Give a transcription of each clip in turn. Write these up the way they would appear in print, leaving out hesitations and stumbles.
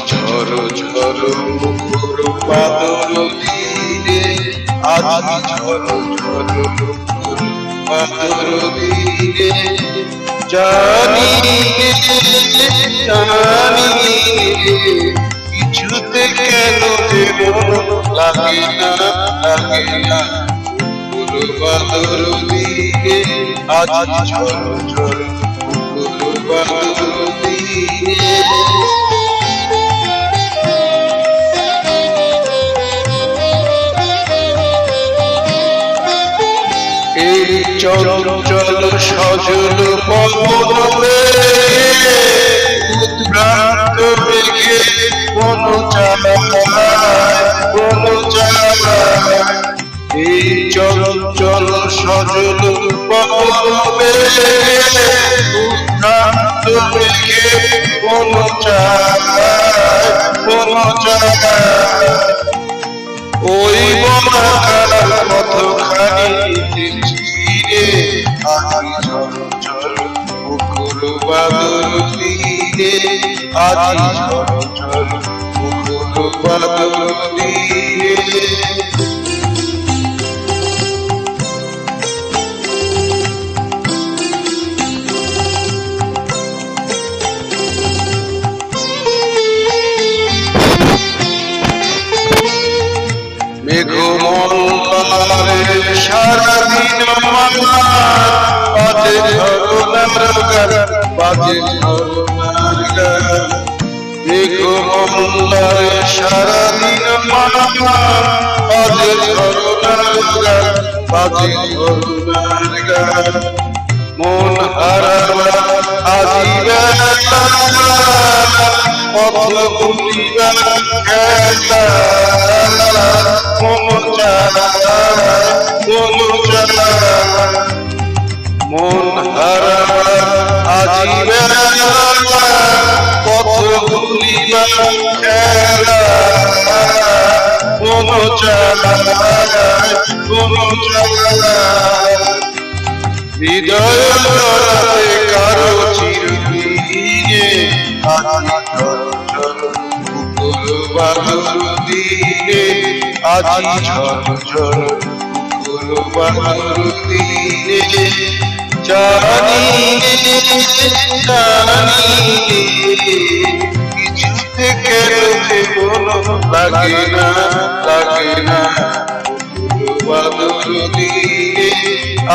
ঝড়ো ঝড়ো মুখর বাদল দিনে, আজি ঝড়ো ঝড়ো মুখর বাদল দিনে, জানি জানি কিছুতে কেন যে মন লাগে না লাগে না, মুখর বাদল দিনে, আজি ঝড়ো ঝড়ো মুখর বাদল দিনে। এই চঞ্চল সজল পবনে উদ্ভ্রান্ত মেঘে বন চালায় বন চালায়, এই চঞ্চল সজল পবনে উদ্ভ্রান্ত মেঘে বন চালায় বন চালায়, ওই বনাকার পথখানি চিরে আজি ঝড়ো ঝড়ো মুখর বাদল দিনে, আজি ঝড়ো ঝড়ো মুখর বাদল দিনে। মেঘমল্লারে সারাদিন বাজে ঝরনার গান, বাজে ঝরনার গান, মেঘমল্লারে সারাদিন বাজে ঝরনার গান, বাজে ঝরনার গান, মন হারাবার আজি বেলা পথ ভুলিবার খেলা, মন চালায় মন চালায়, মন হারাবার আজি বেলা পথ ভুলিবার খেলা, মন চালায় মন চালায়, হৃদয় জড়াতে কারো চিরদিনে, আজি ঝড়ো ঝড়ো মুখর বাদল দিনে, আজি ঝড়ো ঝড়ো মুখর বাদল দিনে, জানি জানি কিছুতে কেন যে মন লাগে না লাগে না, মুখর বাদল দিনে,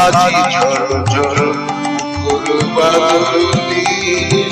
আজি ঝড়ো ঝড়ো মুখর বাদল দিনে।